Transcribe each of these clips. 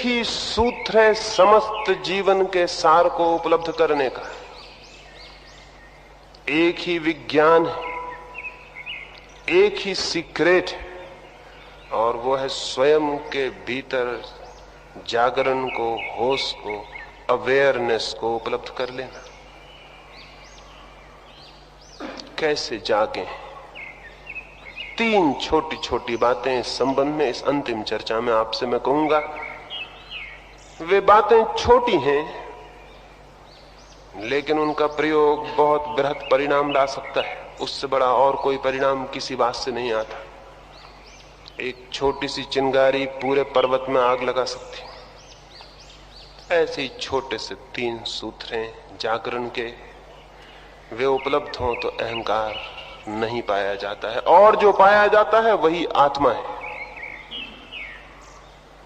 ही सूत्र है समस्त जीवन के सार को उपलब्ध करने का। एक ही विज्ञान है, एक ही सीक्रेट है, और वो है स्वयं के भीतर जागरण को, होश को, अवेयरनेस को उपलब्ध कर लेना। कैसे जागें? 3 छोटी छोटी बातें इस संबंध में, इस अंतिम चर्चा में आपसे मैं कहूंगा। वे बातें छोटी हैं, लेकिन उनका प्रयोग बहुत बृहद परिणाम ला सकता है। उससे बड़ा और कोई परिणाम किसी बात से नहीं आता। एक छोटी सी चिंगारी पूरे पर्वत में आग लगा सकती। ऐसे ही छोटे से 3 सूत्र हैं जागरण के, वे उपलब्ध हों तो अहंकार नहीं पाया जाता है, और जो पाया जाता है वही आत्मा है।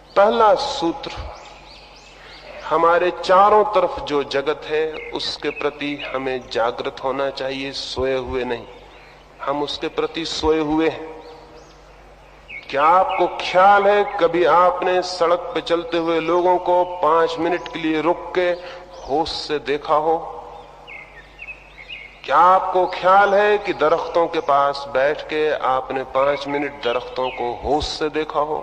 पहला सूत्र, हमारे चारों तरफ जो जगत है उसके प्रति हमें जागृत होना चाहिए, सोए हुए नहीं। हम उसके प्रति सोए हुए हैं। क्या आपको ख्याल है कभी आपने सड़क पे चलते हुए लोगों को 5 मिनट के लिए रुक के होश से देखा हो? क्या आपको ख्याल है कि दरख्तों के पास बैठ के आपने 5 मिनट दरख्तों को होश से देखा हो?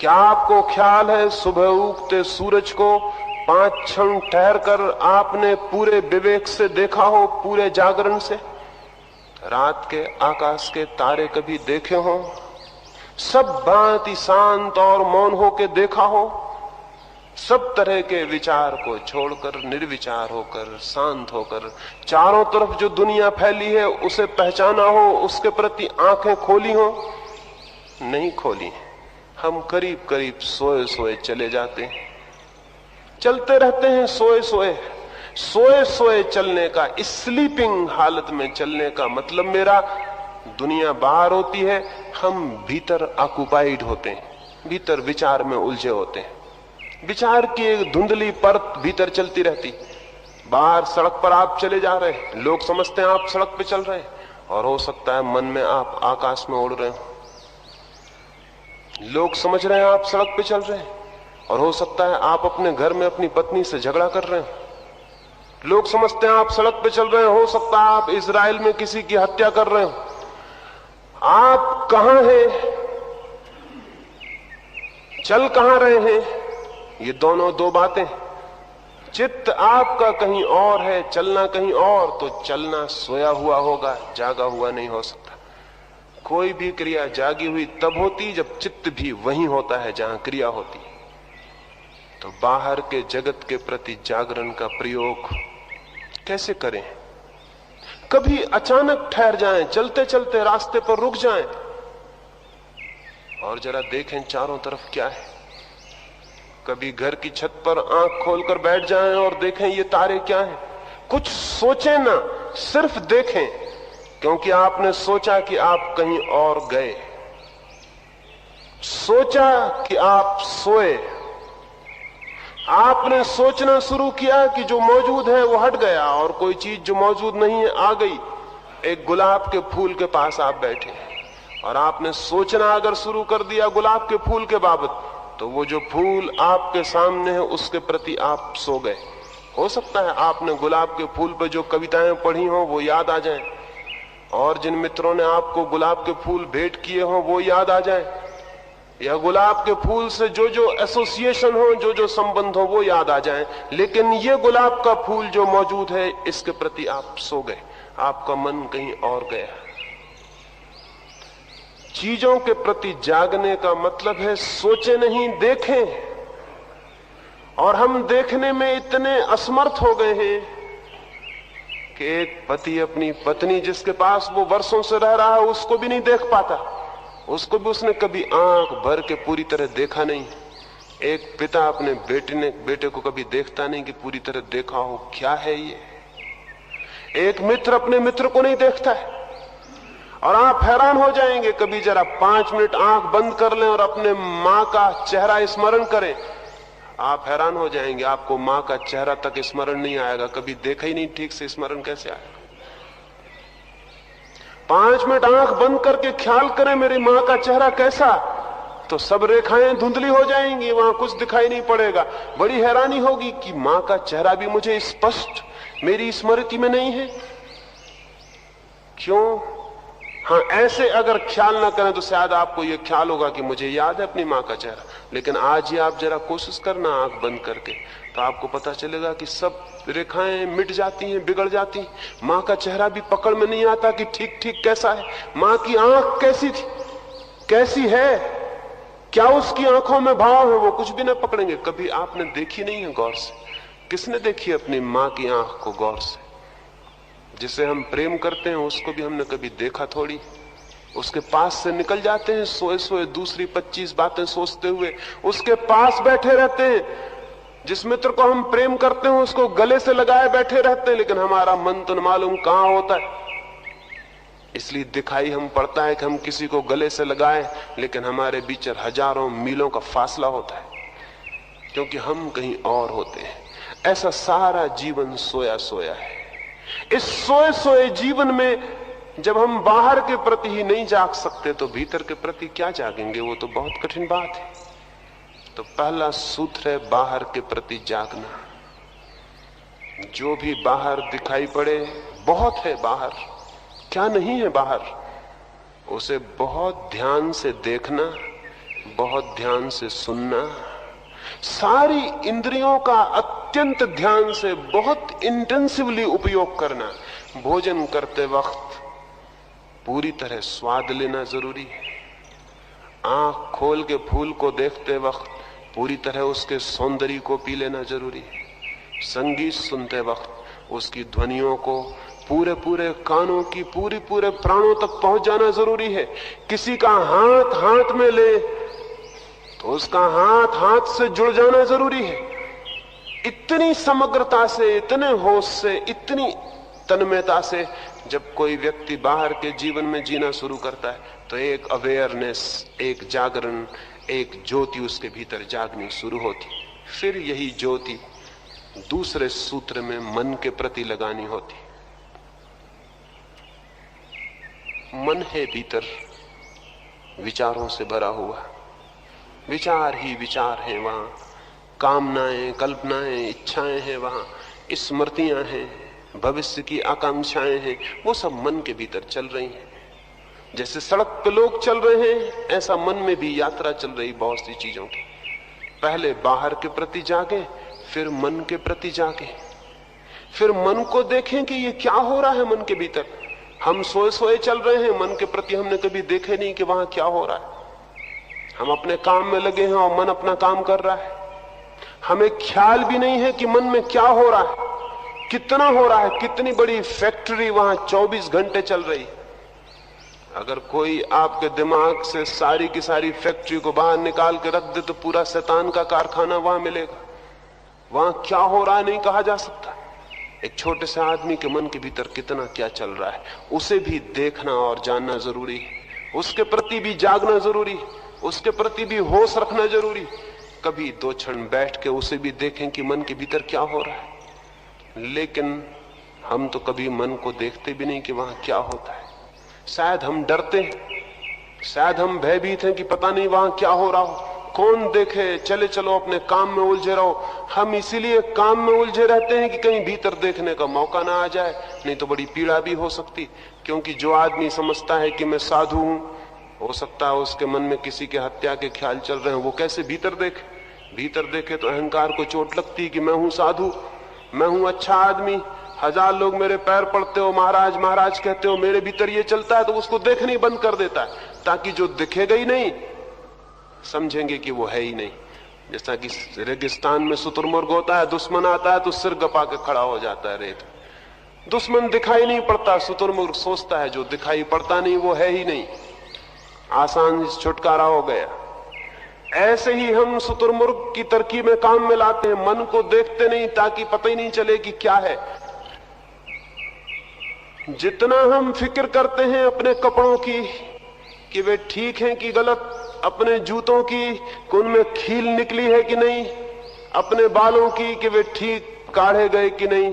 क्या आपको ख्याल है सुबह उगते सूरज को 5 क्षण ठहर कर आपने पूरे विवेक से देखा हो, पूरे जागरण से? रात के आकाश के तारे कभी देखे हो? सब भांति शांत और मौन होकर देखा हो? सब तरह के विचार को छोड़कर, निर्विचार होकर, शांत होकर, चारों तरफ जो दुनिया फैली है उसे पहचाना हो, उसके प्रति आंखें खोली हो? नहीं खोली। हम करीब करीब सोए सोए चले जाते हैं, चलते रहते हैं सोए सोए। सोए सोए चलने का, स्लीपिंग हालत में चलने का मतलब मेरा, दुनिया बाहर होती है, हम भीतर ऑक्युपाइड होते हैं, भीतर विचार में उलझे होते हैं। विचार की एक धुंधली परत भीतर चलती रहती। बाहर सड़क पर आप चले जा रहे हैं, लोग समझते हैं आप सड़क पे चल रहे हैं, और हो सकता है मन में आप आकाश में उड़ रहे हो। लोग समझ रहे हैं आप सड़क पे चल रहे हैं, और हो सकता है आप अपने घर में अपनी पत्नी से झगड़ा कर रहे हो। लोग समझते हैं आप सड़क पे चल रहे हैं, हो सकता है आप इजराइल में किसी की हत्या कर रहे हो। आप कहां हैं, चल कहां रहे हैं, ये दोनों 2 बातें। चित्त आपका कहीं और है, चलना कहीं और, तो चलना सोया हुआ होगा, जागा हुआ नहीं हो सकता। कोई भी क्रिया जागी हुई तब होती जब चित्त भी वहीं होता है जहां क्रिया होती। तो बाहर के जगत के प्रति जागरण का प्रयोग कैसे करें? कभी अचानक ठहर जाएं, चलते चलते रास्ते पर रुक जाएं और जरा देखें चारों तरफ क्या है। कभी घर की छत पर आंख खोलकर बैठ जाएं और देखें ये तारे क्या हैं। कुछ सोचें ना, सिर्फ देखें, क्योंकि आपने सोचा कि आप कहीं और गए, सोचा कि आप सोए, आपने सोचना शुरू किया कि जो मौजूद है वो हट गया और कोई चीज जो मौजूद नहीं है आ गई। एक गुलाब के फूल के पास आप बैठे और आपने सोचना अगर शुरू कर दिया गुलाब के फूल के बाबत, तो वो जो फूल आपके सामने है उसके प्रति आप सो गए। हो सकता है आपने गुलाब के फूल पर जो कविताएं पढ़ी हो वो याद आ जाएं, और जिन मित्रों ने आपको गुलाब के फूल भेंट किए हो वो याद आ जाएं, या गुलाब के फूल से जो जो एसोसिएशन हो, जो जो संबंध हो वो याद आ जाएं। लेकिन ये गुलाब का फूल जो मौजूद है इसके प्रति आप सो गए, आपका मन कहीं और गया। चीजों के प्रति जागने का मतलब है सोचे नहीं, देखें। और हम देखने में इतने असमर्थ हो गए हैं कि एक पति अपनी पत्नी जिसके पास वो वर्षों से रह रहा है उसको भी नहीं देख पाता, उसको भी उसने कभी आंख भर के पूरी तरह देखा नहीं। एक पिता अपने बेटे को कभी देखता नहीं कि पूरी तरह देखा हो क्या है ये। एक मित्र अपने मित्र को नहीं देखता है। और आप हैरान हो जाएंगे, कभी जरा 5 मिनट आंख बंद कर लें और अपने मां का चेहरा स्मरण करें, आप हैरान हो जाएंगे, आपको मां का चेहरा तक स्मरण नहीं आएगा। कभी देखा ही नहीं ठीक से, स्मरण कैसे आएगा? 5 मिनट आंख बंद करके ख्याल करें मेरी मां का चेहरा कैसा, तो सब रेखाएं धुंधली हो जाएंगी, वहां कुछ दिखाई नहीं पड़ेगा। बड़ी हैरानी होगी कि मां का चेहरा भी मुझे स्पष्ट मेरी स्मृति में नहीं है। क्यों? हाँ, ऐसे अगर ख्याल ना करें तो शायद आपको यह ख्याल होगा कि मुझे याद है अपनी मां का चेहरा। लेकिन आज ही आप जरा कोशिश करना आंख बंद करके, तो आपको पता चलेगा कि सब रेखाएं मिट जाती हैं, बिगड़ जाती हैं। मां का चेहरा भी पकड़ में नहीं आता कि ठीक ठीक कैसा है। मां की आंख कैसी थी, कैसी है, क्या उसकी आंखों में भाव है, वो कुछ भी ना पकड़ेंगे। कभी आपने देखी नहीं है गौर से? किसने देखी अपनी मां की आंख को गौर से? जिसे हम प्रेम करते हैं उसको भी हमने कभी देखा थोड़ी। उसके पास से निकल जाते हैं सोए सोए, दूसरी 25 बातें सोचते हुए उसके पास बैठे रहते हैं। जिस मित्र को हम प्रेम करते हैं उसको गले से लगाए बैठे रहते हैं, लेकिन हमारा मन तो न मालूम कहां होता है। इसलिए दिखाई हम पड़ता है कि हम किसी को गले से लगाए, लेकिन हमारे बीच हजारों मीलों का फासला होता है, क्योंकि हम कहीं और होते हैं। ऐसा सारा जीवन सोया सोया है। इस सोए सोए जीवन में जब हम बाहर के प्रति ही नहीं जाग सकते तो भीतर के प्रति क्या जागेंगे? वो तो बहुत कठिन बात है। तो पहला सूत्र है बाहर के प्रति जागना। जो भी बाहर दिखाई पड़े, बहुत है बाहर, क्या नहीं है बाहर, उसे बहुत ध्यान से देखना, बहुत ध्यान से सुनना, सारी इंद्रियों का अत्यंत ध्यान से बहुत इंटेंसिवली उपयोग करना। भोजन करते वक्त पूरी तरह स्वाद लेना जरूरी है। आंख खोल के फूल को देखते वक्त पूरी तरह उसके सौंदर्य को पी लेना जरूरी है। संगीत सुनते वक्त उसकी ध्वनियों को पूरे पूरे कानों की पूरे प्राणों तक पहुंच जाना जरूरी है। किसी का हाथ हाथ में ले तो उसका हाथ हाथ से जुड़ जाना जरूरी है। इतनी समग्रता से, इतने होश से, इतनी तन्मयता से जब कोई व्यक्ति बाहर के जीवन में जीना शुरू करता है तो एक अवेयरनेस, एक जागरण, एक ज्योति उसके भीतर जागनी शुरू होती। फिर यही ज्योति दूसरे सूत्र में मन के प्रति लगानी होती। मन है भीतर विचारों से भरा हुआ, विचार ही विचार हैं वहां, कामनाएं, कल्पनाएं, इच्छाएं हैं वहां, स्मृतियां हैं, भविष्य की आकांक्षाएं हैं, वो सब मन के भीतर चल रही हैं। जैसे सड़क पे लोग चल रहे हैं, ऐसा मन में भी यात्रा चल रही बहुत सी चीजों की। पहले बाहर के प्रति जागे, फिर मन के प्रति जागे, फिर मन को देखें कि ये क्या हो रहा है मन के भीतर। हम सोए सोए चल रहे हैं, मन के प्रति हमने कभी देखे नहीं कि वहां क्या हो रहा है। हम अपने काम में लगे हैं और मन अपना काम कर रहा है। हमें ख्याल भी नहीं है कि मन में क्या हो रहा है, कितना हो रहा है, कितनी बड़ी फैक्ट्री वहां 24 घंटे चल रही। अगर कोई आपके दिमाग से सारी की सारी फैक्ट्री को बाहर निकाल के रख दे तो पूरा शैतान का कारखाना वहां मिलेगा। वहां क्या हो रहा है नहीं कहा जा सकता। एक छोटे से आदमी के मन के भीतर कितना क्या चल रहा है, उसे भी देखना और जानना जरूरी है। उसके प्रति भी जागना जरूरी है, उसके प्रति भी होश रखना जरूरी। कभी 2 क्षण बैठ के उसे भी देखें कि मन के भीतर क्या हो रहा है। लेकिन हम तो कभी मन को देखते भी नहीं कि वहां क्या होता है। शायद हम डरते हैं, शायद हम भयभीत हैं कि पता नहीं वहां क्या हो रहा हो, कौन देखे, चले चलो अपने काम में उलझे रहो। हम इसीलिए काम में उलझे रहते हैं कि कहीं भीतर देखने का मौका ना आ जाए, नहीं तो बड़ी पीड़ा भी हो सकती। क्योंकि जो आदमी समझता है कि मैं साधु हूं, हो सकता है उसके मन में किसी के हत्या के ख्याल चल रहे हैं, वो कैसे भीतर देखे? भीतर देखे तो अहंकार को चोट लगती कि मैं हूं साधु, मैं हूं अच्छा आदमी, 1000 लोग मेरे पैर पड़ते हो, महाराज महाराज कहते हो, मेरे भीतर ये चलता है, तो उसको देखना ही बंद कर देता है, ताकि जो दिखेगा ही नहीं समझेंगे कि वो है ही नहीं। जैसा कि रेगिस्तान में शुतुरमुर्ग होता है, दुश्मन आता है तो सिर गपा के खड़ा हो जाता है रेत। दुश्मन दिखाई नहीं पड़ता, शुतुरमुर्ग सोचता है जो दिखाई पड़ता नहीं वो है ही नहीं, आसान छुटकारा हो गया। ऐसे ही हम शुतुरमुर्ग की तरकीबें काम में लाते हैं, मन को देखते नहीं ताकि पता ही नहीं चले कि क्या है। जितना हम फिक्र करते हैं अपने कपड़ों की कि वे ठीक हैं कि गलत, अपने जूतों की कि उनमें खील निकली है कि नहीं, अपने बालों की कि वे ठीक काढ़े गए कि नहीं,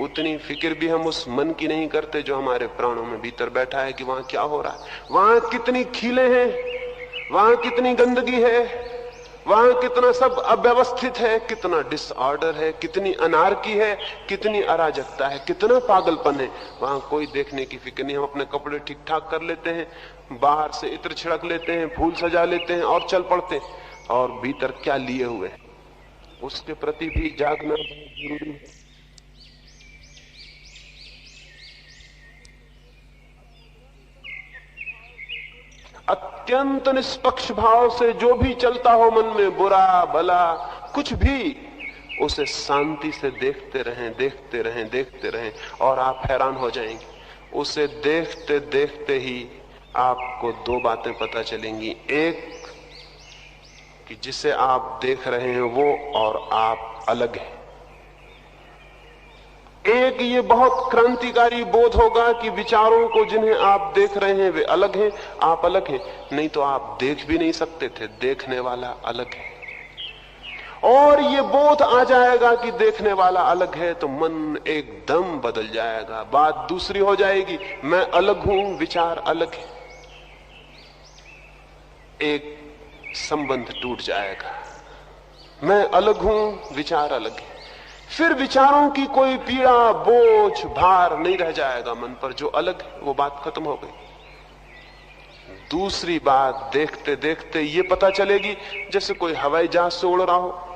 उतनी फिक्र भी हम उस मन की नहीं करते जो हमारे प्राणों में भीतर बैठा है कि वहां क्या हो रहा है, वहां कितनी खीलें हैं, वहां कितनी गंदगी है, वहां कितना सब अव्यवस्थित है, कितना डिसऑर्डर है, कितनी अनार्की है, कितनी अराजकता है, कितना पागलपन है। वहां कोई देखने की फिक्र नहीं। हम अपने कपड़े ठीक ठाक कर लेते हैं, बाहर से इत्र छिड़क लेते हैं, फूल सजा लेते हैं और चल पड़ते हैं, और भीतर क्या लिए हुए हैं उसके प्रति भी जागना बहुत जरूरी है। अत्यंत निष्पक्ष भाव से जो भी चलता हो मन में, बुरा भला कुछ भी, उसे शांति से देखते रहें, देखते रहें, देखते रहें, और आप हैरान हो जाएंगे। उसे देखते देखते ही आपको दो बातें पता चलेंगी। एक कि जिसे आप देख रहे हैं वो और आप अलग हैं। एक ये बहुत क्रांतिकारी बोध होगा कि विचारों को जिन्हें आप देख रहे हैं वे अलग हैं, आप अलग हैं। नहीं तो आप देख भी नहीं सकते थे, देखने वाला अलग है। और ये बोध आ जाएगा कि देखने वाला अलग है तो मन एकदम बदल जाएगा, बात दूसरी हो जाएगी। मैं अलग हूं, विचार अलग है, एक संबंध टूट जाएगा। मैं अलग हूं, विचार अलग है। फिर विचारों की कोई पीड़ा, बोझ, भार नहीं रह जाएगा मन पर। जो अलग है वो बात खत्म हो गई। दूसरी बात देखते देखते ये पता चलेगी, जैसे कोई हवाई जहाज से उड़ रहा हो,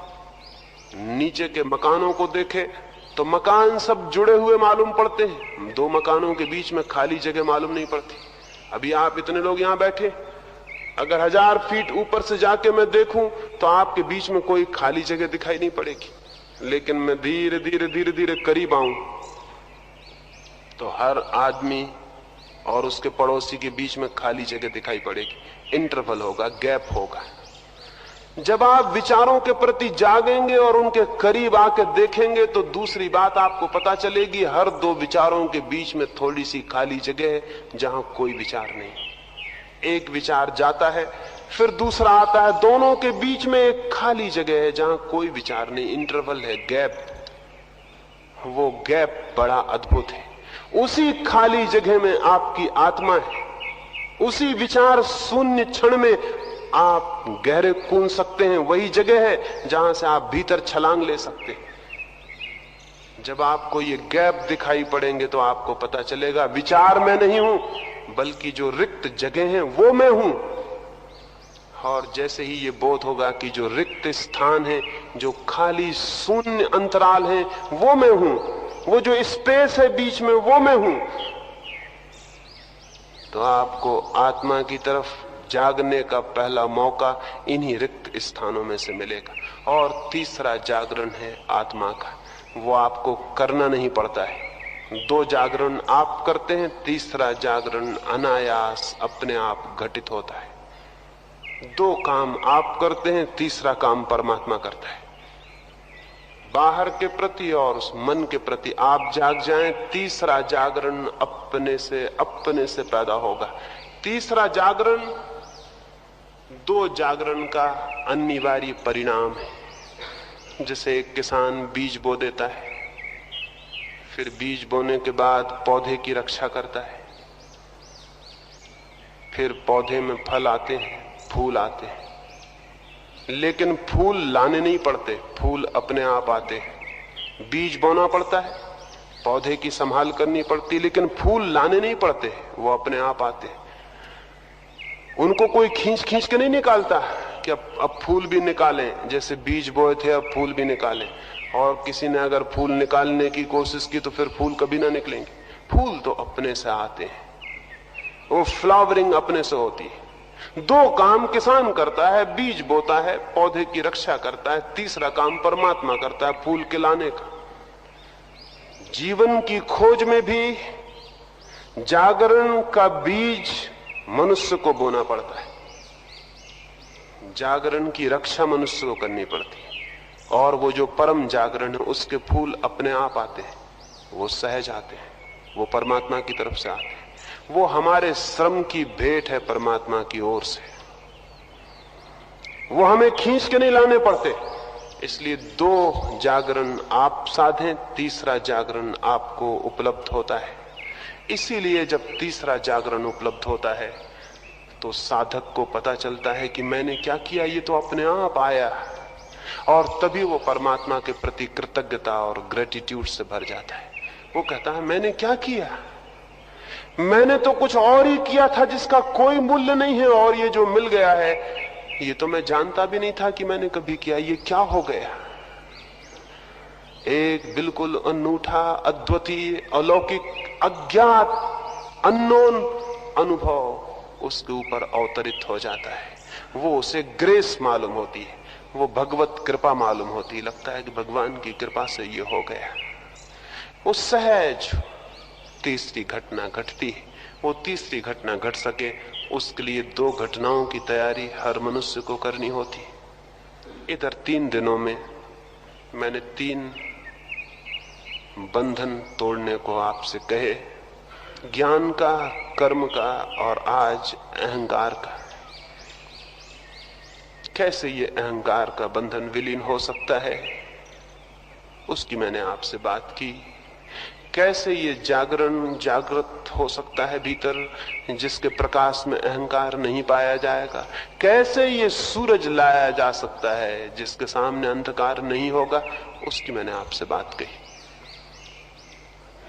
नीचे के मकानों को देखे तो मकान सब जुड़े हुए मालूम पड़ते हैं, दो मकानों के बीच में खाली जगह मालूम नहीं पड़ती। अभी आप इतने लोग यहां बैठे, अगर 1000 फीट ऊपर से जाके मैं देखूं तो आपके बीच में कोई खाली जगह दिखाई नहीं पड़ेगी। लेकिन मैं धीरे धीरे धीरे धीरे करीब आऊं तो हर आदमी और उसके पड़ोसी के बीच में खाली जगह दिखाई पड़ेगी। इंटरवल होगा, गैप होगा। जब आप विचारों के प्रति जागेंगे और उनके करीब आके देखेंगे तो दूसरी बात आपको पता चलेगी, हर दो विचारों के बीच में थोड़ी सी खाली जगह है जहां कोई विचार नहीं। एक विचार जाता है, फिर दूसरा आता है, दोनों के बीच में एक खाली जगह है जहां कोई विचार नहीं, इंटरवल है, गैप। वो गैप बड़ा अद्भुत है। उसी खाली जगह में आपकी आत्मा है। उसी विचार शून्य क्षण में आप गहरे कूद सकते हैं। वही जगह है जहां से आप भीतर छलांग ले सकते हैं। जब आपको ये गैप दिखाई पड़ेंगे तो आपको पता चलेगा विचार मैं नहीं हूं, बल्कि जो रिक्त जगह है वो मैं हूं। और जैसे ही ये बोध होगा कि जो रिक्त स्थान है, जो खाली शून्य अंतराल है, वो मैं हूं, वो जो स्पेस है बीच में वो मैं हूं, तो आपको आत्मा की तरफ जागने का पहला मौका इन्हीं रिक्त स्थानों में से मिलेगा। और तीसरा जागरण है आत्मा का, वो आपको करना नहीं पड़ता है। दो जागरण आप करते हैं, तीसरा जागरण अनायास अपने आप घटित होता है। दो काम आप करते हैं, तीसरा काम परमात्मा करता है। बाहर के प्रति और उस मन के प्रति आप जाग जाएं, तीसरा जागरण अपने से पैदा होगा। तीसरा जागरण दो जागरण का अनिवार्य परिणाम है। जैसे एक किसान बीज बो देता है, फिर बीज बोने के बाद पौधे की रक्षा करता है, फिर पौधे में फल आते हैं, फूल आते हैं, लेकिन फूल लाने नहीं पड़ते, फूल अपने आप आते हैं। बीज बोना पड़ता है, पौधे की संभाल करनी पड़ती, लेकिन फूल लाने नहीं पड़ते, वो अपने आप आते हैं। उनको कोई खींच खींच के नहीं निकालता कि अब फूल भी निकालें, जैसे बीज बोए थे अब फूल भी निकालें। और किसी ने अगर फूल निकालने की कोशिश की तो फिर फूल कभी ना निकलेंगे। फूल तो अपने से आते हैं, वो फ्लावरिंग अपने से होती है। दो काम किसान करता है, बीज बोता है, पौधे की रक्षा करता है, तीसरा काम परमात्मा करता है, फूल के लाने का। जीवन की खोज में भी जागरण का बीज मनुष्य को बोना पड़ता है, जागरण की रक्षा मनुष्य को करनी पड़ती है। और वो जो परम जागरण है उसके फूल अपने आप आते हैं, वो सहज आते हैं, वो परमात्मा की तरफ से आते हैं। वो हमारे श्रम की भेंट है परमात्मा की ओर से, वो हमें खींच के नहीं लाने पड़ते। इसलिए दो जागरण आप साधें, तीसरा जागरण आपको उपलब्ध होता है। इसीलिए जब तीसरा जागरण उपलब्ध होता है तो साधक को पता चलता है कि मैंने क्या किया, ये तो अपने आप आया, और तभी वो परमात्मा के प्रति कृतज्ञता और ग्रेटिट्यूड से भर जाता है। वो कहता है मैंने क्या किया, मैंने तो कुछ और ही किया था जिसका कोई मूल्य नहीं है, और ये जो मिल गया है ये तो मैं जानता भी नहीं था कि मैंने कभी किया। ये क्या हो गया? एक बिल्कुल अनूठा, अद्वितीय, अलौकिक, अज्ञात, अननोन अनुभव उसके ऊपर अवतरित हो जाता है। वो उसे ग्रेस मालूम होती है, वो भगवत कृपा मालूम होती है। लगता है कि भगवान की कृपा से ये हो गया। वो सहज तीसरी घटना घटती है। वो तीसरी घटना घट सके उसके लिए 2 घटनाओं की तैयारी हर मनुष्य को करनी होती। इधर 3 दिनों में मैंने 3 बंधन तोड़ने को आपसे कहे, ज्ञान का, कर्म का और आज अहंकार का। कैसे ये अहंकार का बंधन विलीन हो सकता है, उसकी मैंने आपसे बात की। कैसे ये जागरण जागृत हो सकता है भीतर, जिसके प्रकाश में अहंकार नहीं पाया जाएगा। कैसे ये सूरज लाया जा सकता है जिसके सामने अंधकार नहीं होगा, उसकी मैंने आपसे बात कही।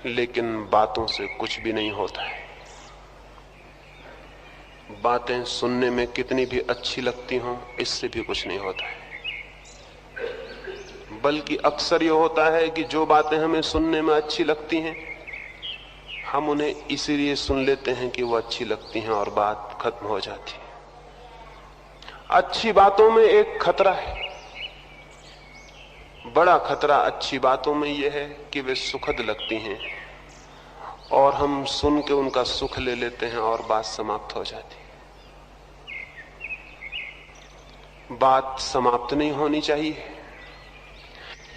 लेकिन बातों से कुछ भी नहीं होता है। बातें सुनने में कितनी भी अच्छी लगती हों, इससे भी कुछ नहीं होता है। बल्कि अक्सर यह होता है कि जो बातें हमें सुनने में अच्छी लगती हैं, हम उन्हें इसीलिए सुन लेते हैं कि वो अच्छी लगती हैं और बात खत्म हो जाती है। अच्छी बातों में एक खतरा है, बड़ा खतरा अच्छी बातों में यह है कि वे सुखद लगती हैं और हम सुन के उनका सुख ले लेते हैं और बात समाप्त हो जाती है। बात समाप्त नहीं होनी चाहिए,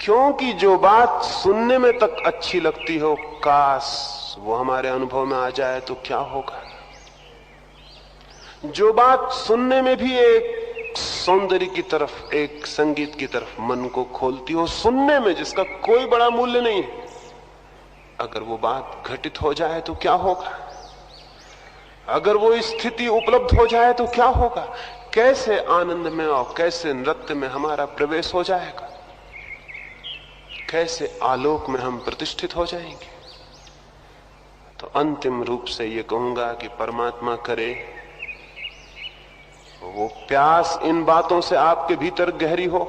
क्योंकि जो बात सुनने में तक अच्छी लगती हो, काश वो हमारे अनुभव में आ जाए तो क्या होगा। जो बात सुनने में भी एक सौंदर्य की तरफ, एक संगीत की तरफ मन को खोलती हो, सुनने में जिसका कोई बड़ा मूल्य नहीं है, अगर वो बात घटित हो जाए तो क्या होगा। अगर वो स्थिति उपलब्ध हो जाए तो क्या होगा। कैसे आनंद में और कैसे नृत्य में हमारा प्रवेश हो जाएगा, कैसे आलोक में हम प्रतिष्ठित हो जाएंगे। तो अंतिम रूप से ये कहूंगा कि परमात्मा करे वो प्यास इन बातों से आपके भीतर गहरी हो,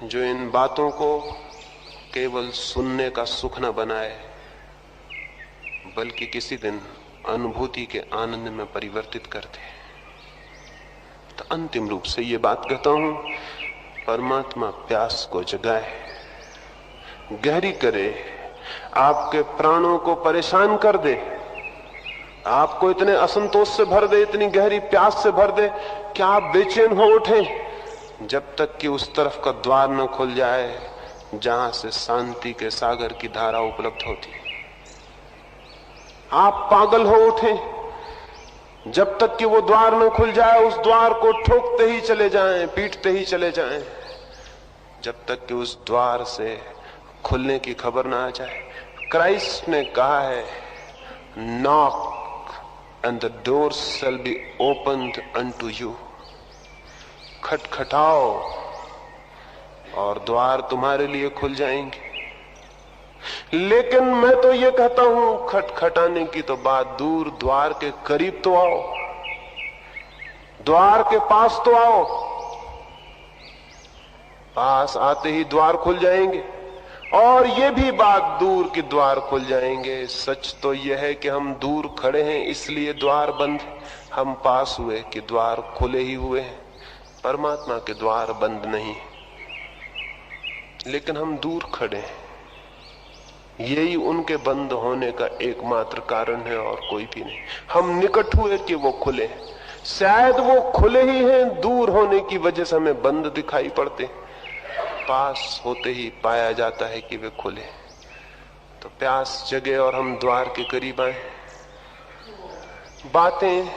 जो इन बातों को केवल सुनने का सुख न बनाए, बल्कि किसी दिन अनुभूति के आनंद में परिवर्तित कर दे। तो अंतिम रूप से ये बात कहता हूं, परमात्मा प्यास को जगाए, गहरी करे, आपके प्राणों को परेशान कर दे, आपको इतने असंतोष से भर दे, इतनी गहरी प्यास से भर दे कि आप बेचैन हो उठें, जब तक कि उस तरफ का द्वार न खुल जाए जहां से शांति के सागर की धारा उपलब्ध होती। आप पागल हो उठें जब तक कि वो द्वार न खुल जाए, उस द्वार को ठोकते ही चले जाएं, पीटते ही चले जाएं, जब तक कि उस द्वार से खुलने की खबर ना आ जाए। क्राइस्ट ने कहा है, knock and the door shall be opened unto you. खटखटाओ और द्वार तुम्हारे लिए खुल जाएंगे। लेकिन मैं तो ये कहता हूं, खटखटाने की तो बात दूर, द्वार के करीब तो आओ, द्वार के पास तो आओ। पास आते ही द्वार खुल जाएंगे, और ये भी बात दूर कि द्वार खुल जाएंगे। सच तो यह है कि हम दूर खड़े हैं इसलिए द्वार बंद, हम पास हुए कि द्वार खुले ही हुए हैं। परमात्मा के द्वार बंद नहीं, लेकिन हम दूर खड़े हैं। यही उनके बंद होने का एकमात्र कारण है और कोई भी नहीं। हम निकट हुए कि वो खुले, शायद वो खुले ही हैं, दूर होने की वजह से हमें बंद दिखाई पड़ते। पास होते ही पाया जाता है कि वे खुले। तो प्यास जगे और हम द्वार के करीब आए। बातें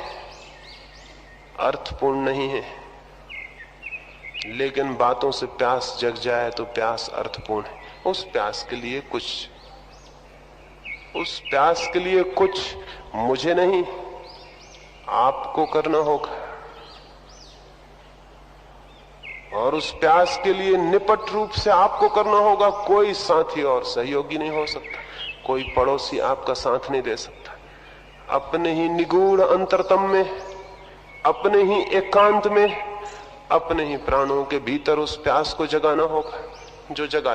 अर्थपूर्ण नहीं है, लेकिन बातों से प्यास जग जाए तो प्यास अर्थपूर्ण है। उस प्यास के लिए कुछ मुझे नहीं, आपको करना होगा। और उस प्यास के लिए निपट रूप से आपको करना होगा। कोई साथी और सहयोगी नहीं हो सकता, कोई पड़ोसी आपका साथ नहीं दे सकता। अपने ही निगूढ़ अंतरतम में, अपने ही एकांत में, अपने ही प्राणों के भीतर उस प्यास को जगाना होगा जो जगा